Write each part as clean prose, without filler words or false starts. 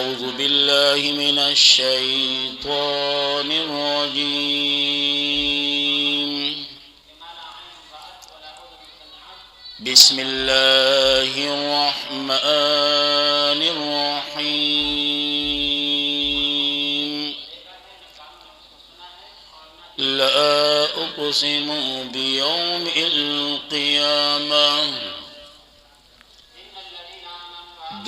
أعوذ بالله من الشيطان الرجيم. بسم الله الرحمن الرحيم. لا أقسم بيوم القيامة. د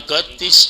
31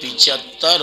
75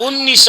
19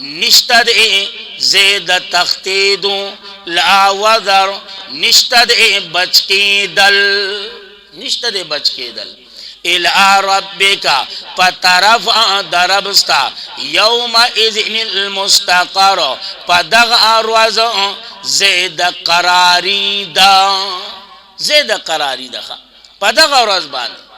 نشتد زید تختیدو لا وذر نشتد بچ کے دل نشتد بچ کے دل الى ربک پطرف دربستا یوم اذن المستقر پدغ اروز زید قراری دا زید قراری دا پدغ اروز باندې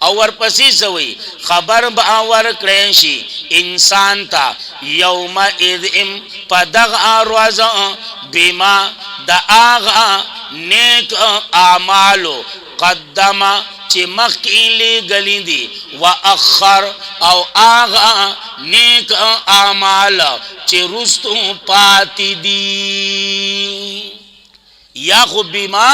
او ورپسې سوی خبر به ورکړی شي انسان ته یوم اذن پدغ اروز بما د آغا نیک اعمالو قدمه چې مخکې لګلې دي واخر او آغا نیک اعمال چې رستو پاتې دي یا خو بما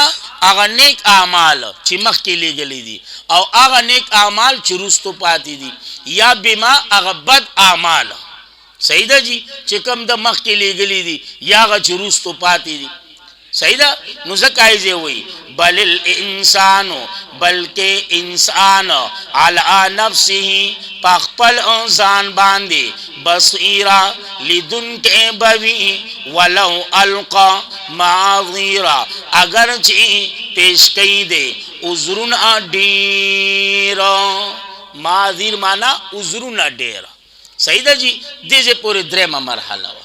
اغا نیک اعمال چې مخکې لګلې دي او اغا نیک اعمال چې رستو پاتې دي یا بما اغا بد اعمال صحیح ده جی چې کوم د مخکې لګلې دي یا اغا چې رستو پاتې دي صحیح ده نو زکایځي وي بل الانسان بلکې انسان علی نفسه پخپل انسان باندې بصیرا لدن کې بوي ولو القا معذرا اگر چې پیش کړي دي عذرنا ډیر معذر معنا عذرنا ډیر صحیح ده جی دې پورې درېمه مرحله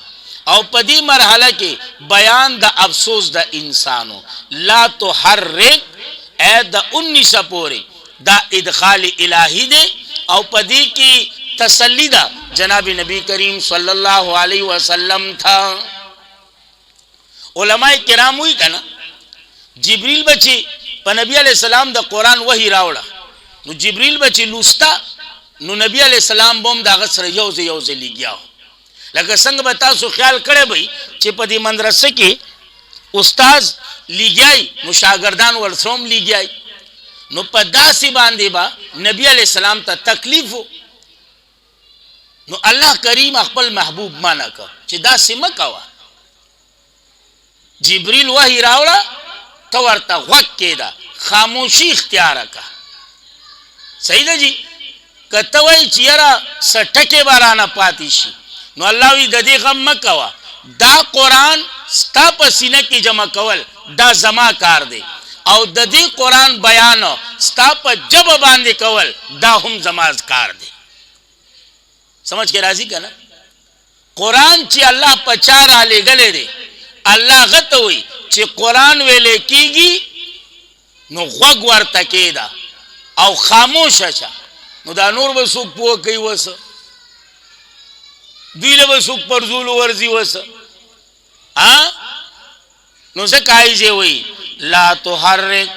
او پدی مرحله کې بیان د افسوس د انسانو لا تحرک اے د 19 پورې دا ادخال الہی دے او پدی کی تسلی دا جناب نبی کریم صلی اللہ علیہ وسلم تھا علماء کرام ہوئی کنا جبریل بچی پا نبی علیہ السلام دا قرآن وحی راوڑا نو جبریل بچی لوستا نو نبی علیہ السلام بوم دا غصر یوز لگیا ہو لکه څنګه به تاسو خیال کړئ بھئی چې په دې مدرسه کې استاد لګیای نو شاګردان ورسوم لګیای نو په داسې باندې با نبی علیہ السلام ته تکلیف نو الله کریم خپل محبوب معنا کا چې داسې مکوا جبريل وحی راوړه تو ورته غوږ کېده خاموشي اختیار کا صحیح ده جی کته وای چې یاره سټکه بارانه پاتې شي نو الله وی د دې غم مکوا دا قرآن ستا په سینه کې جمع کول دا زما کار دی او د دې قرآن بیان ستا په جبه باندې کول دا هم زما کار دی سمجھ کې راځي کنه قرآن چې الله په چاره لګلې دی الله غته وی چې قرآن ویلې کیږي نو غوږ ورته کېدا او خاموش شه نو دا نور به څوک پوه کوي وسه دیله به څوک پرزول ورزي وسه نو زکایځي وی لا تحرک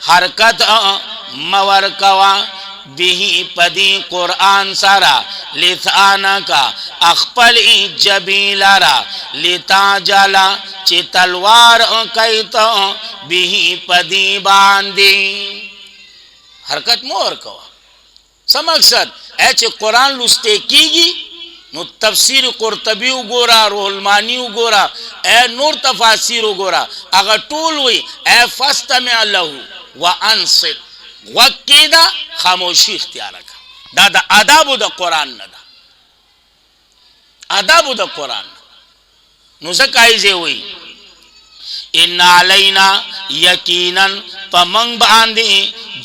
حرکت مور کوا به پدی قرآن سارا لسانا کا اخپل جبیلارا لتا جالا چی تلوار کئیتا به پدی باندی حرکت مور کوا سم اقصد اے چی قرآن لستے کیگی نو تفسیر قرطبی وګورا روح المانی وګورا اے نور تفاسیر وګورا اگر ټول وی اے فاستمع له وانصت وقیدا خاموشی اختیار کا دا دا آداب دا قرآن ندا آداب دا قرآن نو زکایځي وی ان علینا یقینا پمنګ باندې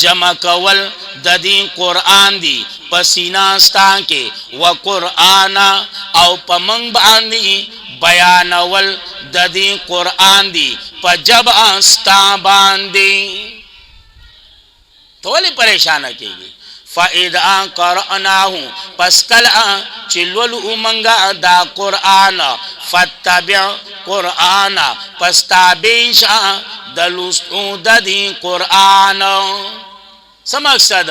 جمع کول د دې قرآن دی پسینا ستا کې و قرآن او پمنګ باندې بیانول د دې قرآن دی په جبا ستا باندې تولی پریشانہ کیگی فَإِذَا قَرَأْنَاهُ پس کلا چلولو منگا دا قرآن فَاتَّبِعْ قرآن پس تابیشا دلستو دا دی قرآن سم اقصد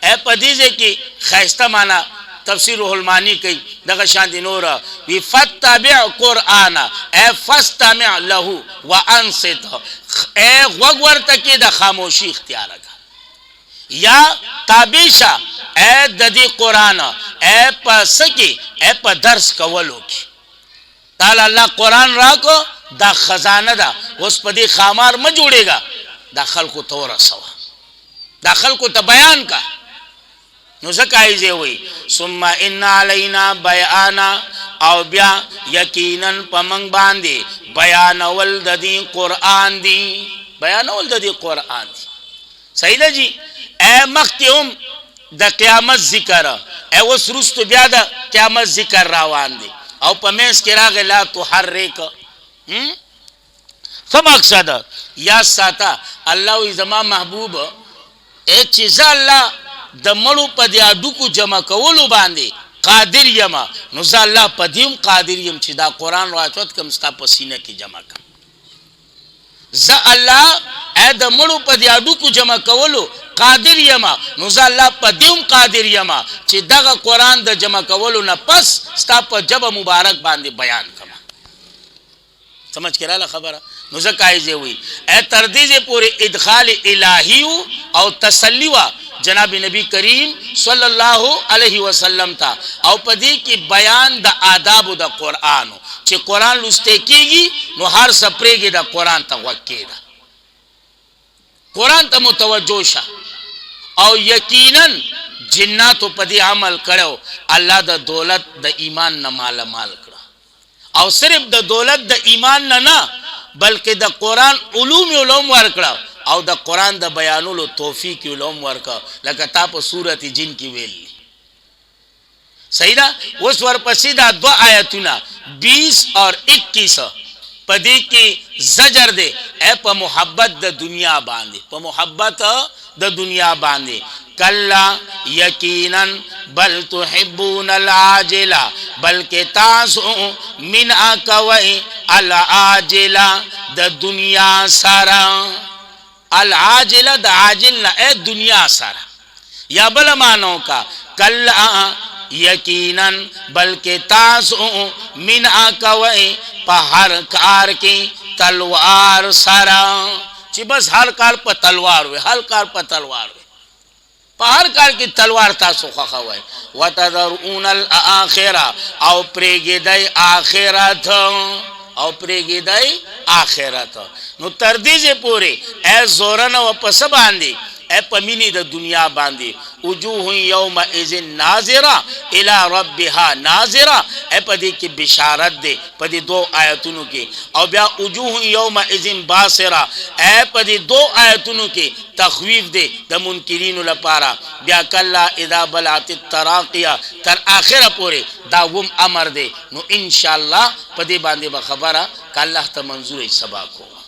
اے پدیزے کی خیستہ مانا تفسیر روح المانی کی دغه شان نور وی فَاتَّبِعْ قرآن اے فَاسْتَمِعْ لَهُ وَأَنصِتْ اے غوږ ورته کې د خاموشی اختیار کا یا تابیشا اے ددی قرآن اے پا سکی اے پا درس کولو کی تعالی اللہ قرآن راکو دا خزانہ دا اس پا دی خامار ما جوڑے گا دا خلقو تورا سوا دا خلقو تا بیان کا نو زکایځي وی ثم ان علینا بیانا او بیا یقینا پمنګ باندې بیانول د دې قران دی بیانول د دې قران دی صحیح ده جی اے مختم د قیامت ذکر اے وسرست بیا د قیامت ذکر روان دی او پمیس کې راغی لا تحرک څه مقصد یا ساته الله وی زما محبوب اے چیز الله د مړو په دې اډوکو جمع کولو باندې قادر یما نو ځ الله په دې قادر یم چې دا قران راچوت کم ستا په سینه کې جمع کړم ز الله اې د مړو په دې اډوکو جمع کولو قادر یما نو ځ الله په دې قادر یما چې دغه قران د جمع کولو نه پس ستا په جبه مبارک باندې بیان کما سمجھ کړه خبره نو زکایزه وی اے تر دې پورې ادخال الہی او تسلی وا جناب نبی کریم صلی الله علیه وسلم تا او پدې کې بیان د آداب د قران چې قران لسته کیږي نو هر سپریږي د قران ته وکیدا قران ته متوجه شه او یقینا جناتو پدې عمل کړو الله د دولت د ایمان نه مال کړه او صرف د دولت د ایمان نه بلکې د قران علوم ورکړه او د قران د بیانولو توفیق علوم ورکا لکه تا په سورۃ جن کې ویل صحیح ده اوس ورپسې دا دو آیتونه 20 اور 21 پدې کې زجر ده اے په محبت د دنیا باندې په محبت د دنیا باندې کلا یقینا بل تحبون العاجله بلکې تاسو من اکوي العاجله د دنیا سره العاجله د عاجل نه اے دنیا سره یا بل مانو کا کلا یقینا بلکې تاسو من اکوي په هر کار کې تلوار سره چې بس هر کار په تلوار وي هر کار په تلوار وي په هر کار کې تلوار تاسو خوښوي وتذرون الاخره او پرېږدئ آخرت او پرېږدئ آخرت نو تر دې پورې اے زورن او پس باندې اے پمینی د دنیا باندې وجوه یومئذ ناظره الی ربها ناظره اے پدې کې بشارت ده پدې دو آیتونو کې او بیا وجوه یومئذ باصره اے پدې دو آیتونو کې تخویف ده د منکرین لپاره بیا کلا اذا بلعت التراقیه تر اخره پورې دا وم امر ده نو ان شاء الله پدې باندې به خبره کله ته منظور سبا کو